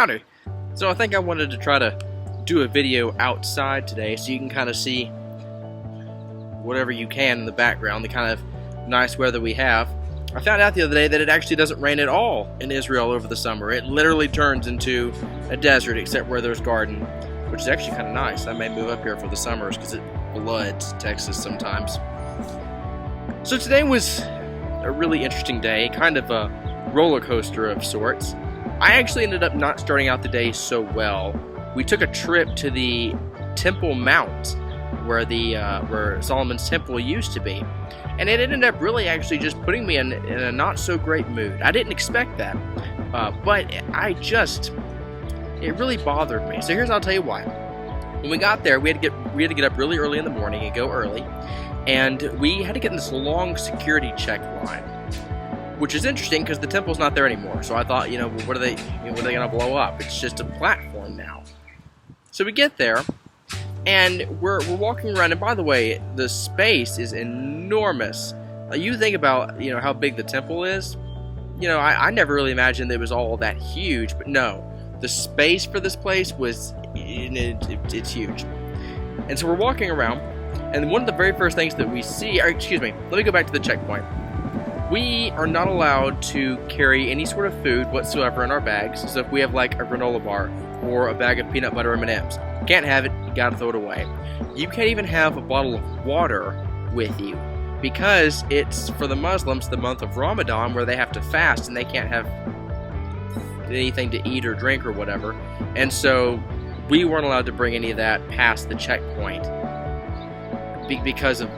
Howdy! So I think I wanted to try to do a video outside today so you can kind of see whatever you can in the background, the kind of nice weather we have. I found out the other day that it actually doesn't rain at all in Israel over the summer. It literally turns into a desert except where there's garden, which is actually kind of nice. I may move up here for the summers because it floods Texas sometimes. So today was a really interesting day, kind of a roller coaster of sorts. I actually ended up not starting out the day so well. We took a trip to the Temple Mount, where Solomon's Temple used to be, and it ended up really actually just putting me in a not so great mood. I didn't expect that, but it really bothered me. So I'll tell you why. When we got there, we had to get up really early in the morning and go early, and we had to get in this long security check line, which is interesting because the temple's not there anymore. So I thought, what are they gonna blow up? It's just a platform now. So we get there, and we're walking around. And by the way, the space is enormous. You think about how big the temple is. I never really imagined it was all that huge, but no, the space for this place it's huge. And so we're walking around, and one of the very first things that we see, let me go back to the checkpoint. We are not allowed to carry any sort of food whatsoever in our bags. So if we have like a granola bar or a bag of peanut butter M&Ms, can't have it, you gotta throw it away. You can't even have a bottle of water with you because it's, for the Muslims, the month of Ramadan where they have to fast and they can't have anything to eat or drink or whatever. And so we weren't allowed to bring any of that past the checkpoint because of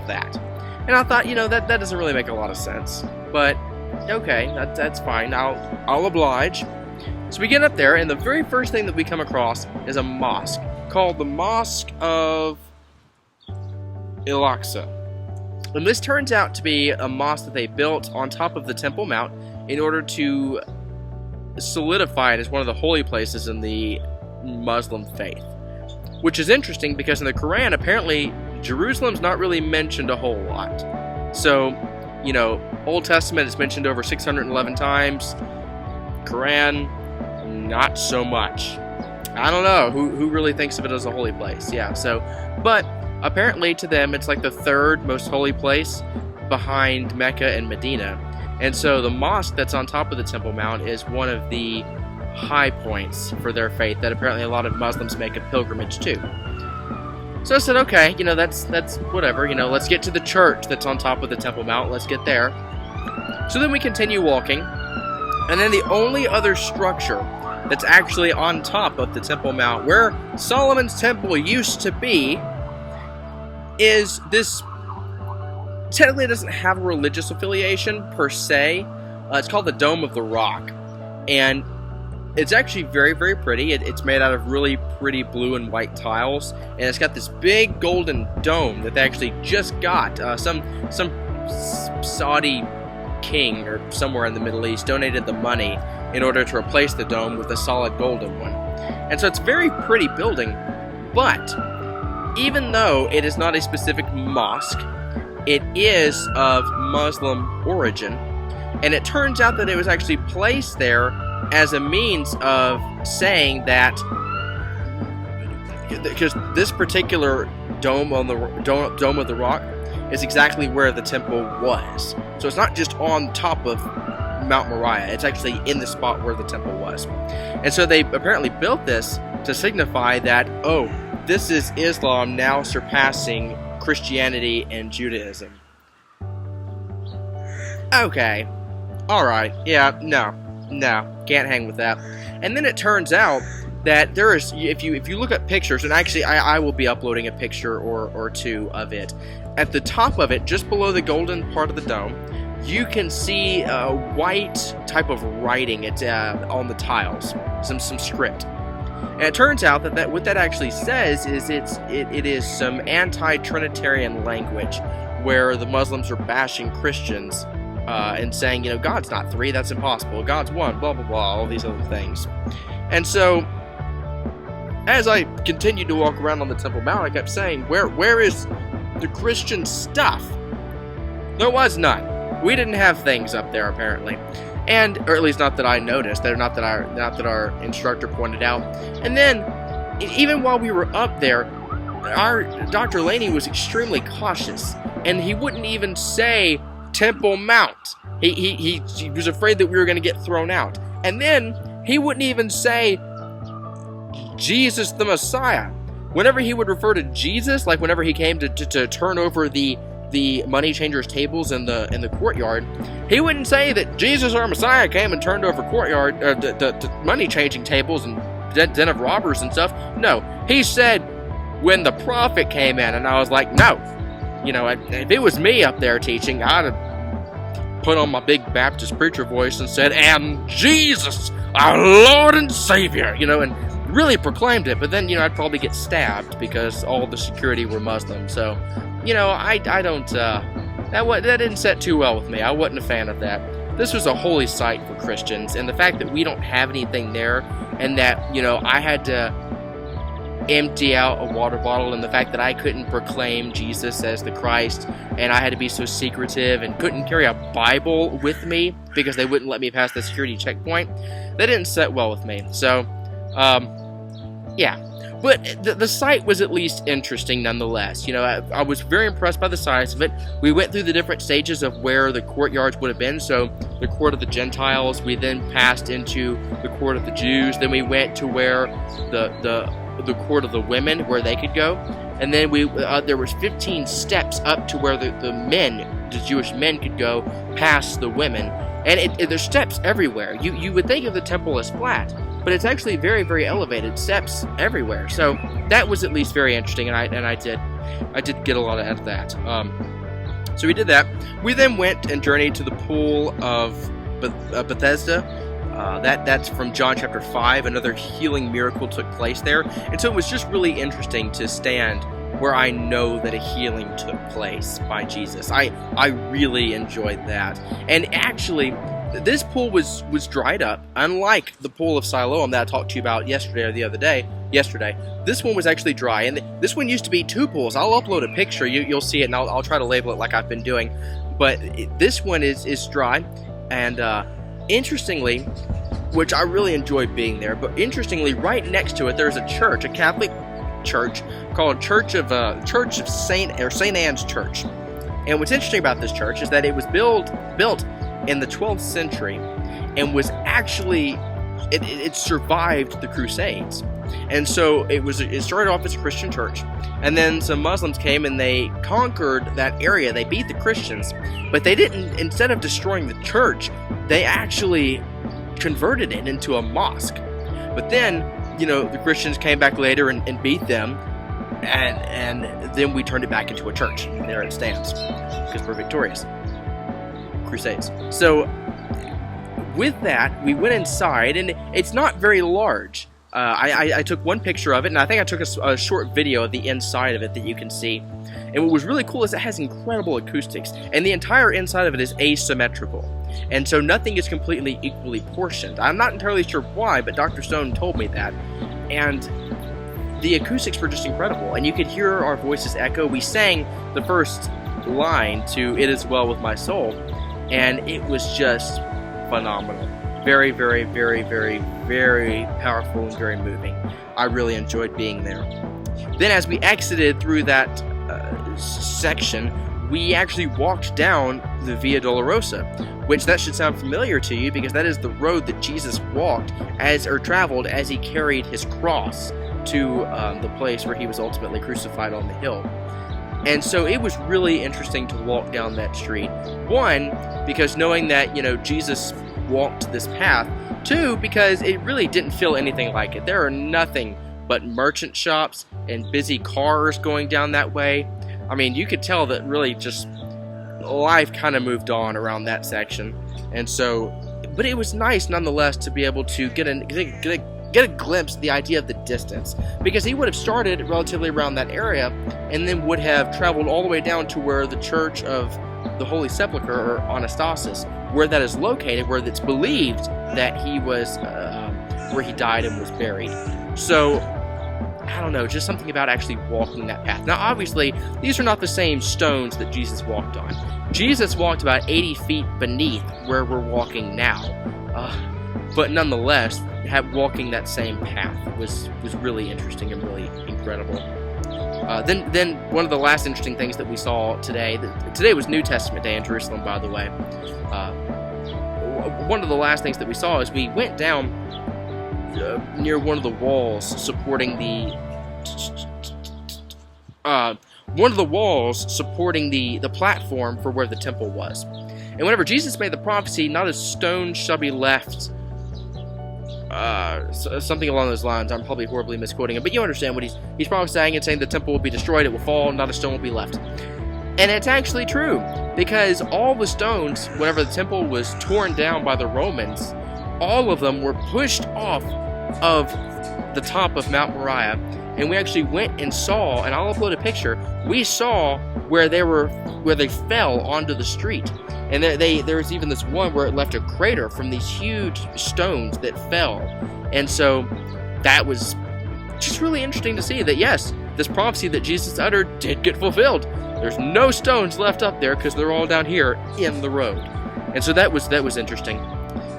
that. And I thought, that doesn't really make a lot of sense. But, okay, that's fine. I'll oblige. So we get up there, and the very first thing that we come across is a mosque called the Mosque of Al-Aqsa. And this turns out to be a mosque that they built on top of the Temple Mount in order to solidify it as one of the holy places in the Muslim faith. Which is interesting because in the Quran, apparently, Jerusalem's not really mentioned a whole lot. So, Old Testament is mentioned over 611 times. Quran, not so much. I don't know who really thinks of it as a holy place. Yeah, but apparently to them it's like the third most holy place behind Mecca and Medina. And so the mosque that's on top of the Temple Mount is one of the high points for their faith that apparently a lot of Muslims make a pilgrimage to. So I said, okay, that's whatever, let's get to the church that's on top of the Temple Mount, let's get there. So then we continue walking, and then the only other structure that's actually on top of the Temple Mount, where Solomon's Temple used to be, is this, technically it doesn't have a religious affiliation per se. It's called the Dome of the Rock, and it's actually very, very pretty. It's made out of really pretty blue and white tiles, and it's got this big golden dome that they actually just got. Some Saudi king or somewhere in the Middle East donated the money in order to replace the dome with a solid golden one. And so it's a very pretty building, but even though it is not a specific mosque, it is of Muslim origin, and it turns out that it was actually placed there as a means of saying that, because this particular dome of the rock is exactly where the temple was. So it's not just on top of Mount Moriah, it's actually in the spot where the temple was. And so they apparently built this to signify that, this is Islam now surpassing Christianity and Judaism. Okay. Alright. Yeah, no, can't hang with that. And then it turns out that there is, if you look at pictures, and actually I will be uploading a picture or two of it, at the top of it, just below the golden part of the dome, you can see a white type of writing on the tiles, some script. And it turns out that what that actually says is it is some anti-Trinitarian language where the Muslims are bashing Christians and saying, God's not three, that's impossible, God's one, blah, blah, blah, all these other things. And so, as I continued to walk around on the Temple Mount, I kept saying, where is the Christian stuff? There was none. We didn't have things up there, apparently. and or at least not that I noticed, not that our instructor pointed out. And then, even while we were up there, our Dr. Laney was extremely cautious, and he wouldn't even say Temple Mount. He was afraid that we were going to get thrown out. And then he wouldn't even say Jesus the Messiah. Whenever he would refer to Jesus, like whenever he came to turn over the money changers' tables in the courtyard, he wouldn't say that Jesus our Messiah came and turned over the money changing tables and den of robbers and stuff. No, he said when the prophet came in, and I was like, no. You know, if it was me up there teaching, I'd have put on my big Baptist preacher voice and said, and Jesus, our Lord and Savior, you know, and really proclaimed it. But then, you know, I'd probably get stabbed because all the security were Muslim. So, you know, I don't, that didn't set too well with me. I wasn't a fan of that. This was a holy site for Christians, and the fact that we don't have anything there, and that, you know, I had to empty out a water bottle, and the fact that I couldn't proclaim Jesus as the Christ, and I had to be so secretive and couldn't carry a Bible with me because they wouldn't let me pass the security checkpoint, that didn't set well with me. So, yeah. But the site was at least interesting nonetheless. You know, I was very impressed by the size of it. We went through the different stages of where the courtyards would have been. So the court of the Gentiles, we then passed into the court of the Jews. Then we went to where the court of the women, where they could go. And then there was 15 steps up to where the Jewish men could go past the women. And there's steps everywhere. You would think of the temple as flat, but it's actually very, very elevated, steps everywhere. So that was at least very interesting, and I did get a lot out of that. So we did that. We then went and journeyed to the pool of Bethesda. That's from John chapter 5. Another healing miracle took place there, and so it was just really interesting to stand where I know that a healing took place by Jesus. I really enjoyed that. And actually, this pool was dried up, unlike the pool of Siloam that I talked to you about yesterday or the other day. Yesterday, this one was actually dry, and this one used to be two pools. I'll upload a picture. You'll see it, and I'll try to label it like I've been doing. But this one is dry, and interestingly, which I really enjoyed being there, but interestingly, right next to it, there's a church, a Catholic church called Church of Saint Anne's Church. And what's interesting about this church is that it was built in the 12th century, and was actually it survived the Crusades. And so it started off as a Christian church, and then some Muslims came and they conquered that area. They beat the Christians, but they didn't. Instead of destroying the church, they actually converted it into a mosque. But then, you know, the Christians came back later and beat them, and then we turned it back into a church. And there it stands because we're victorious. Crusades. So with that, we went inside, and it's not very large. I took one picture of it, and I think I took a short video of the inside of it that you can see. And what was really cool is it has incredible acoustics, and the entire inside of it is asymmetrical. And so nothing is completely equally portioned. I'm not entirely sure why, but Dr. Stone told me that. And the acoustics were just incredible, and you could hear our voices echo. We sang the first line to It Is Well With My Soul, and it was just phenomenal. Very, very, very, very, very powerful and very moving. I really enjoyed being there. Then as we exited through that section, we actually walked down the Via Dolorosa, which that should sound familiar to you because that is the road that Jesus walked traveled as he carried his cross to the place where he was ultimately crucified on the hill. And so it was really interesting to walk down that street. One, because knowing that, you know, Jesus walked this path. Two, because it really didn't feel anything like it. There are nothing but merchant shops and busy cars going down that way. I mean, you could tell that really just life kind of moved on around that section. And so, but it was nice nonetheless to be able to get a glimpse of the idea of the distance, because he would have started relatively around that area and then would have traveled all the way down to where the Church of the Holy Sepulchre, or Anastasis, where that is located, where it's believed that he was, where he died and was buried. So I don't know, just something about actually walking that path. Now, obviously, these are not the same stones that Jesus walked on. Jesus walked about 80 feet beneath where we're walking now. But nonetheless, walking that same path was really interesting and really incredible. Then one of the last interesting things that we saw today, today was New Testament Day in Jerusalem, by the way. One of the last things that we saw is we went down near one of the walls supporting the platform for where the temple was. And whenever Jesus made the prophecy, not a stone shall be left, something along those lines. I'm probably horribly misquoting it, but you understand what he's prophesying and saying the temple will be destroyed, it will fall, not a stone will be left. And it's actually true, because all the stones, whenever the temple was torn down by the Romans, all of them were pushed off of the top of Mount Moriah, and we actually went and saw, and I'll upload a picture, we saw where they fell onto the street. And there was even this one where it left a crater from these huge stones that fell. And so that was just really interesting to see that, yes, this prophecy that Jesus uttered did get fulfilled. There's no stones left up there because they're all down here in the road. And so that was interesting.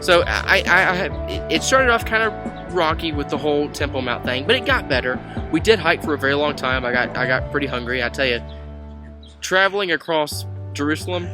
So it started off kind of rocky with the whole Temple Mount thing, but it got better. We did hike for a very long time. I got pretty hungry. I tell you, traveling across Jerusalem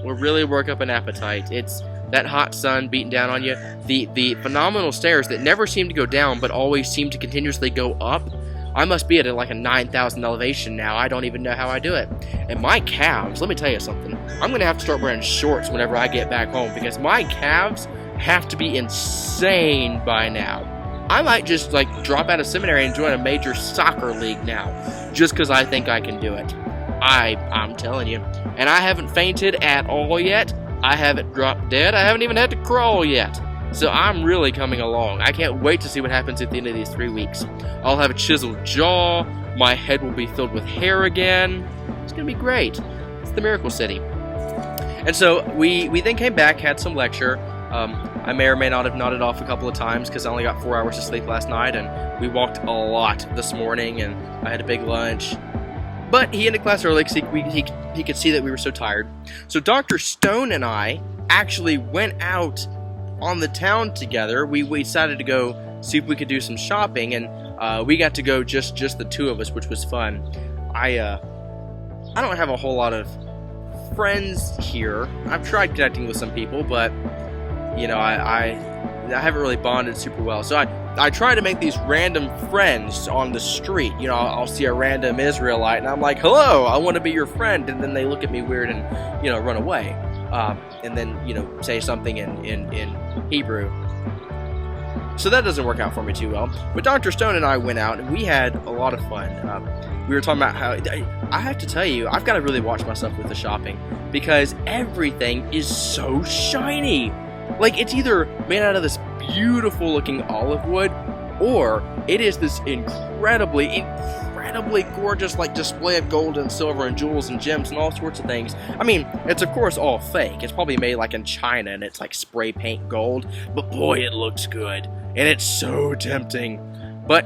will really work up an appetite. It's that hot sun beating down on you. The phenomenal stairs that never seem to go down but always seem to continuously go up. I must be at like a 9,000 elevation now. I don't even know how I do it. And my calves, let me tell you something. I'm going to have to start wearing shorts whenever I get back home because my calves have to be insane by now. I might just like drop out of seminary and join a major soccer league now just because I think I can do it. I'm telling you. And I haven't fainted at all yet. I haven't dropped dead. I haven't even had to crawl yet. So I'm really coming along. I can't wait to see what happens at the end of these 3 weeks. I'll have a chiseled jaw. My head will be filled with hair again. It's going to be great. It's the Miracle City. And so we then came back, had some lecture. I may or may not have nodded off a couple of times because I only got 4 hours of sleep last night. And we walked a lot this morning. And I had a big lunch. But he ended class early because he could see that we were so tired. So Dr. Stone and I actually went out on the town together. We decided to go see if we could do some shopping, and we got to go just the two of us, which was fun. I don't have a whole lot of friends here. I've tried connecting with some people, but you know, I haven't really bonded super well. So I try to make these random friends on the street. You know, I'll see a random Israelite, and I'm like, hello, I want to be your friend. And then they look at me weird and, you know, run away. And then, you know, say something in Hebrew. So that doesn't work out for me too well. But Dr. Stone and I went out, and we had a lot of fun. We were talking about how, I have to tell you, I've got to really watch myself with the shopping, because everything is so shiny. Like, it's either made out of this beautiful looking olive wood, or it is this incredibly gorgeous like display of gold and silver and jewels and gems and all sorts of things. I mean, it's of course all fake. It's probably made like in China and it's like spray paint gold, but boy, it looks good and it's so tempting. But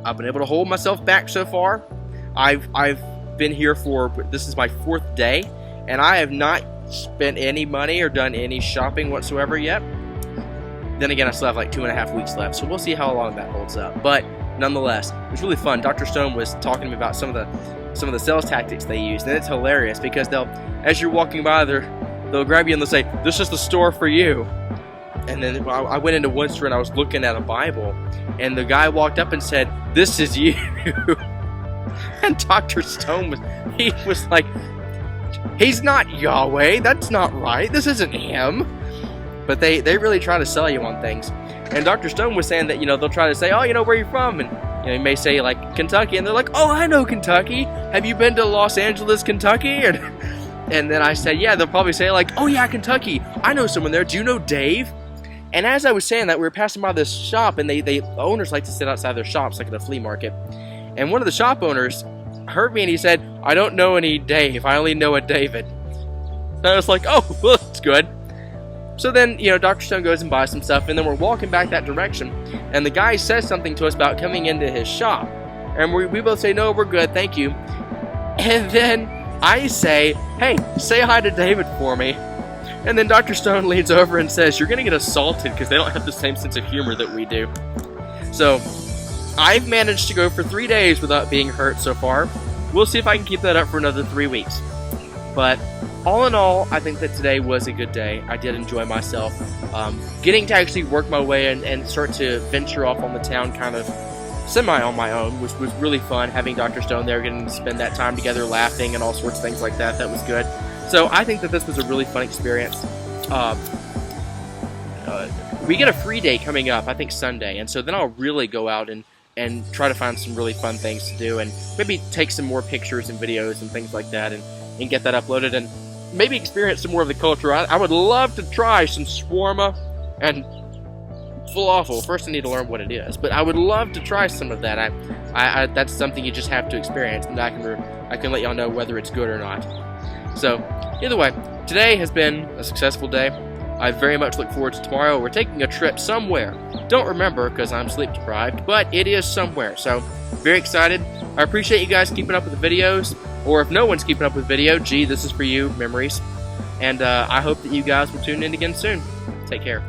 I've been able to hold myself back so far. I've been here this is my 4th day, and I have not spent any money or done any shopping whatsoever yet. Then again, I still have like 2.5 weeks left, so we'll see how long that holds up. But nonetheless, it was really fun. Dr. Stone was talking to me about some of the sales tactics they use, and it's hilarious because as you're walking by, they'll grab you and they'll say, "This is the store for you." And then I went into one store and I was looking at a Bible, and the guy walked up and said, "This is you." And Dr. Stone was like, "He's not Yahweh. That's not right. This isn't him." But they really try to sell you on things. And Dr. Stone was saying that, you know, they'll try to say, "Oh, you know, where are you from?" And you know, he may say like Kentucky, and they're like, "Oh, I know Kentucky. Have you been to Los Angeles, Kentucky?" And then I said, "Yeah." They'll probably say like, "Oh yeah, Kentucky. I know someone there. Do you know Dave?" And as I was saying that, we were passing by this shop, and the owners like to sit outside their shops like at a flea market. And one of the shop owners heard me and he said, "I don't know any Dave. I only know a David." And I was like, "Oh, well, that's good." So then, you know, Dr. Stone goes and buys some stuff, and then we're walking back that direction, and the guy says something to us about coming into his shop. And we both say, no, we're good, thank you. And then I say, hey, say hi to David for me. And then Dr. Stone leans over and says, you're going to get assaulted because they don't have the same sense of humor that we do. So I've managed to go for 3 days without being hurt so far. We'll see if I can keep that up for another 3 weeks. But all in all, I think that today was a good day. I did enjoy myself. Getting to actually work my way and start to venture off on the town kind of semi on my own was really fun. Having Dr. Stone there, getting to spend that time together laughing and all sorts of things like that, that was good. So I think that this was a really fun experience. We get a free day coming up, I think Sunday, and so then I'll really go out and try to find some really fun things to do and maybe take some more pictures and videos and things like that and get that uploaded and maybe experience some more of the culture. I would love to try some shawarma and falafel. First I need to learn what it is, but I would love to try some of that. I that's something you just have to experience, and I can let y'all know whether it's good or not. So either way, today has been a successful day. I very much look forward to tomorrow. We're taking a trip somewhere. Don't remember because I'm sleep deprived, but it is somewhere. So very excited. I appreciate you guys keeping up with the videos, or if no one's keeping up with video, gee, this is for you, memories. And I hope that you guys will tune in again soon. Take care.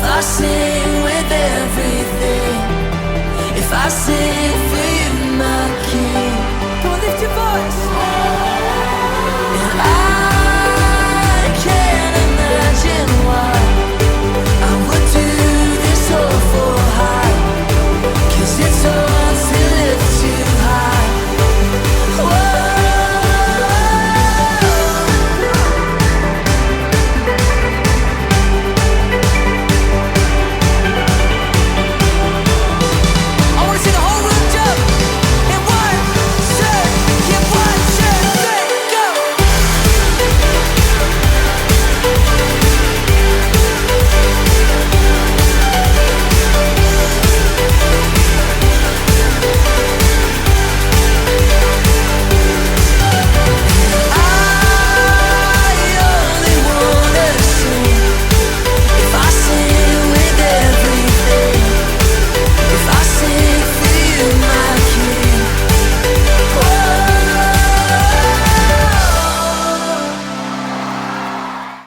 I sing with everything, if I sing